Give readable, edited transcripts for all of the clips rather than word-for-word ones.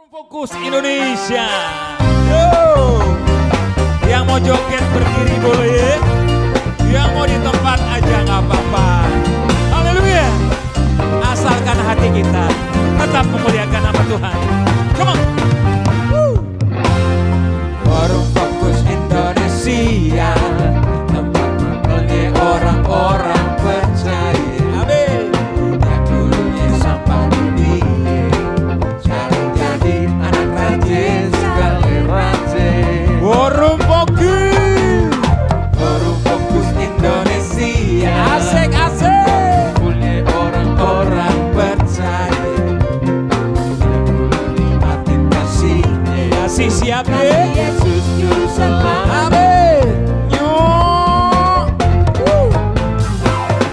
Fokus Indonesia. Yo. Yang mau joget berdiri boleh. Yang mau di tempat aja nggak apa-apa. Haleluya. Asalkan hati kita tetap memuliakan nama Tuhan. Come on. Forum Fokus Indonesia, tempat mengenai orang-orang percaya. Amin. Yang dulunya sampah dunia, sekarang jadi anak rajin sekali rajin. Forum Fokus, Forum Fokus Indonesia. Asik asik. Punya orang-orang percaya. Nikmatin kasihnya. Kasih siap deh. Yesus Juru Selamat. Amin. Yuk.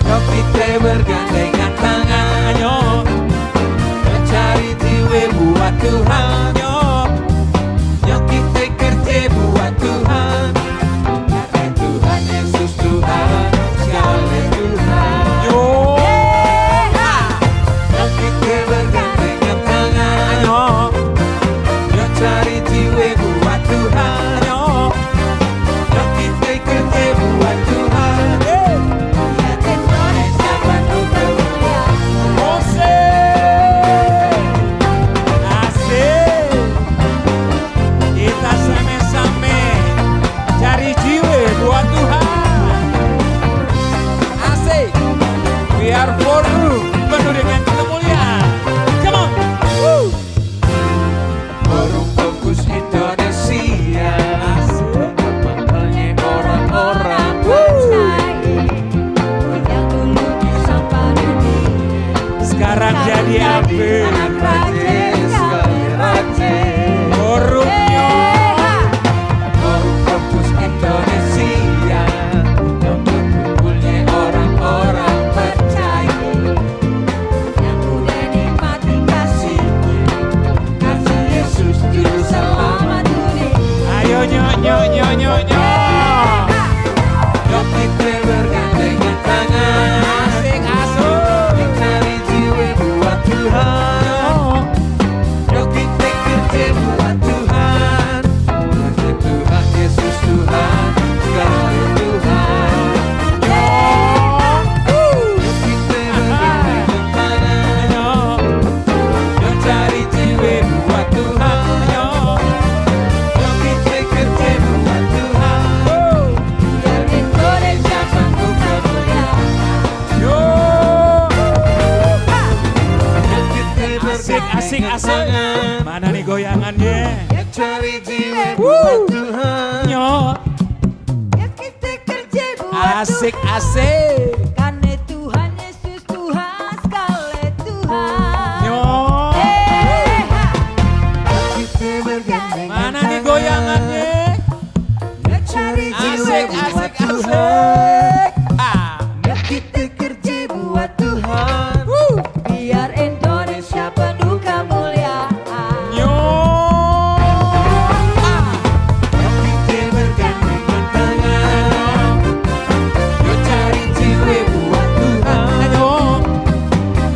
Yuk kita bergandengan tangan. Yuk. Mencari jiwa buat Tuhan. Yuk. Yuk kita kerja buat Tuhan. Karena Tuhan Yesus Tuhan. Sekali Tuhan. Yuk. Yuk kita bergandengan tangan. Yuk. Yuk cari jiwa buat Tuhan. Yuk. Yuk kita kerja buat Tuhan. Lihat Indonesia penuh kemuliaan. Asik. Kita sama-sama cari jiwa buat Tuhan. Asik. Biar forum penuh dengan kemuliaan. Come on. Woo. Forum Fokus Indonesia. Asik. Mengenai orang-orang percaya. Yang dulunya sampah dunia, Sekarang jadi apa? anak rajin sekali rajin. Forumnya Forum Fokus Indonesia, tempat kumpulnya orang-orang percaya. Yang udah nikmati kasihnya, kasih Yesus Juru Selamat dunia. Ayo nyo. Yuk kita bergandengan tangan. Asik asuh. Cari jiwa buat Tuhan. Yuk kita kerja buat Tuhan. Karena Tuhan Yesus Tuhan. Sekali Tuhan. Yuk kita bergandengan tangan. Yuk cari jiwa buat Tuhan. Yuk kita kerja buat Tuhan. Biar Indonesia penuh kemuliaan. Asik. Mana nih goyangannya? Cari jiwa buat Tuhan. Yo, Ya kita kerja buat asik. Karena Tuhan Yesus Tuhan sekali Tuhan. Yo, Kita bergandengan mana nih goyangannya? Cari Asik. Ah, Ya kita kerja buat Tuhan. Biar Indonesia penuh kemuliaan. yo. Ah, Kita bergandengan tangan. yo cari jiwa buat Tuhan. Yo,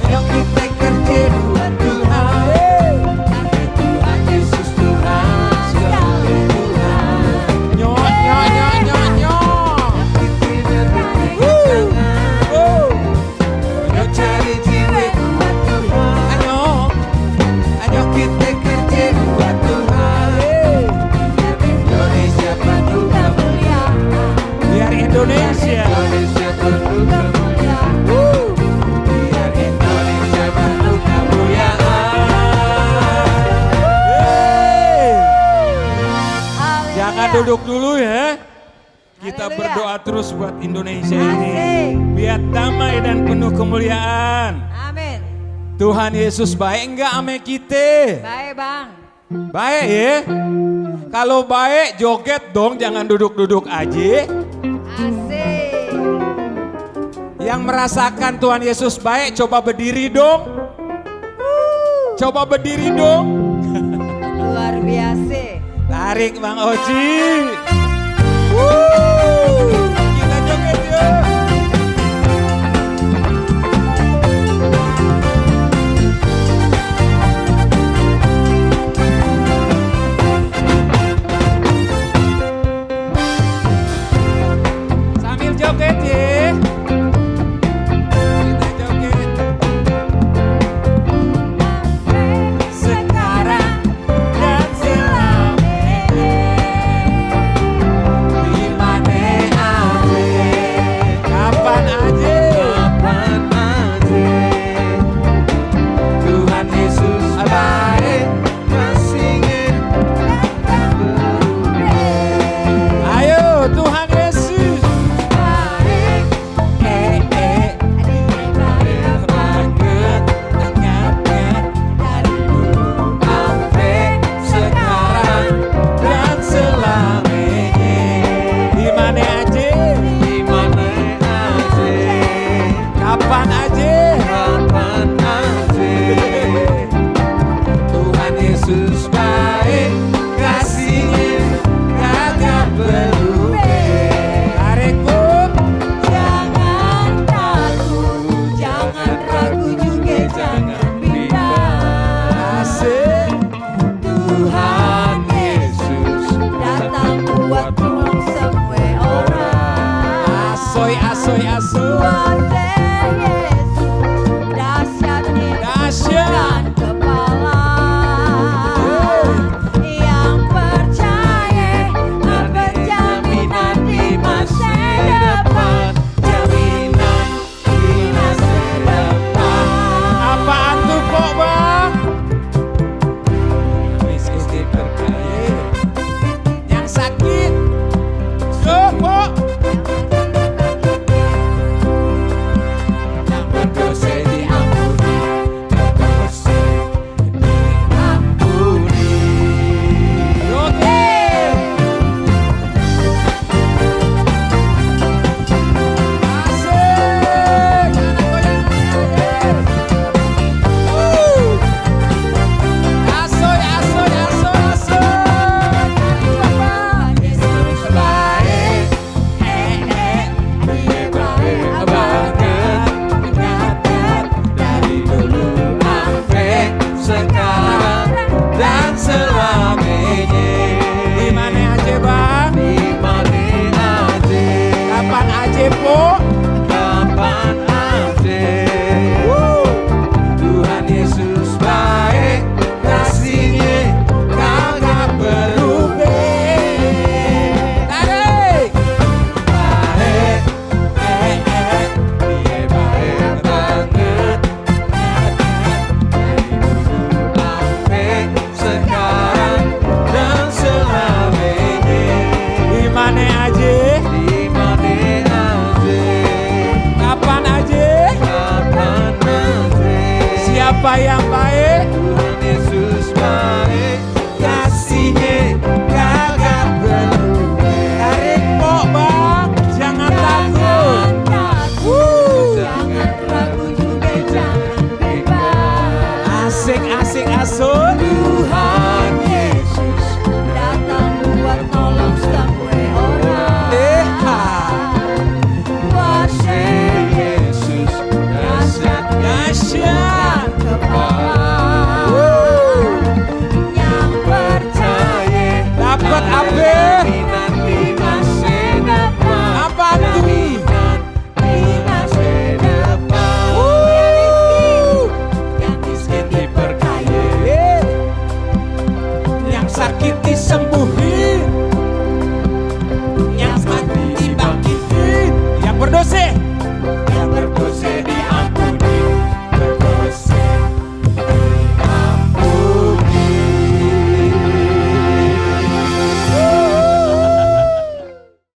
Yang kita kerja buat Tuhan. Karena Tuhan Yesus Tuhan sekali Tuhan. yo. Kita bergandengan tangan. Yo cari jiwa buat Tuhan. Ayo kita kerja buat Tuhan. Indonesia penuh Kemuliaan. biar Indonesia. Indonesia penuh kemuliaan. Biar Indonesia penuh kemuliaan. Jangan duduk dulu ya. Kita Haleluya. berdoa terus buat Indonesia ini. Asik. Biar damai dan penuh kemuliaan. Amin. Tuhan Yesus baik enggak ame kita? Baik bang. Baik ya. Kalau baik joget dong, jangan duduk-duduk aja. Asik. Yang merasakan Tuhan Yesus baik, coba berdiri dong. Coba berdiri dong. Luar biasa. Tarik Bang Oji. Kita joget ya. Yesus baik, kasih-Nya kagak berubah. Tarekku, Jangan takut, jangan ragu juga jangan bimbang. asik. Tuhan Yesus Datang buat tolong semua orang. Asoy, asoy, asoy. Kuasa Yesus dahsyatnya Dahsyat. dan kepala. Yang percaya akan jaminan di masa depan. jaminan di masa depan. Apaan tuh kok bang? Miskin diberkahi, Yang sakit. Yo kok. yang berdosa diampuni, yang berdosa diampuni. Oke. Asik. Asoy, asoy, asoy, asoy. Yesus baik, Dia baik banget, banget. Dari dulu sampai sekarang dan selamanya. Di mana aja bang? Di mana aja, Kapan aja po? kapan aja. Tuhan Yesus baik, kasih-Nya kagak berubah. Tarik. Baik, Dia baik banget, dari dulu sampai sekarang dan selamanya. Di mana aja? Di mana aja, Kapan aja? kapan aja. Siapa yang baik? Tuhan Yesus baik, kasih-Nya kagak berubah. Tarik po bang. Jangan takut. Jangan ragu juga jangan bimbang. Asik, asik, asun. Tuhan Yesus Datang buat nolong semua orang. Kuasa Yesus dahsyat, Dahsyat. dan kepala. Yang percaya Dapat apa? jaminan di masa depan. Apa tuh? Jaminan di masa depan. yang Miskin diberkahi, Yang sakit disembuhin.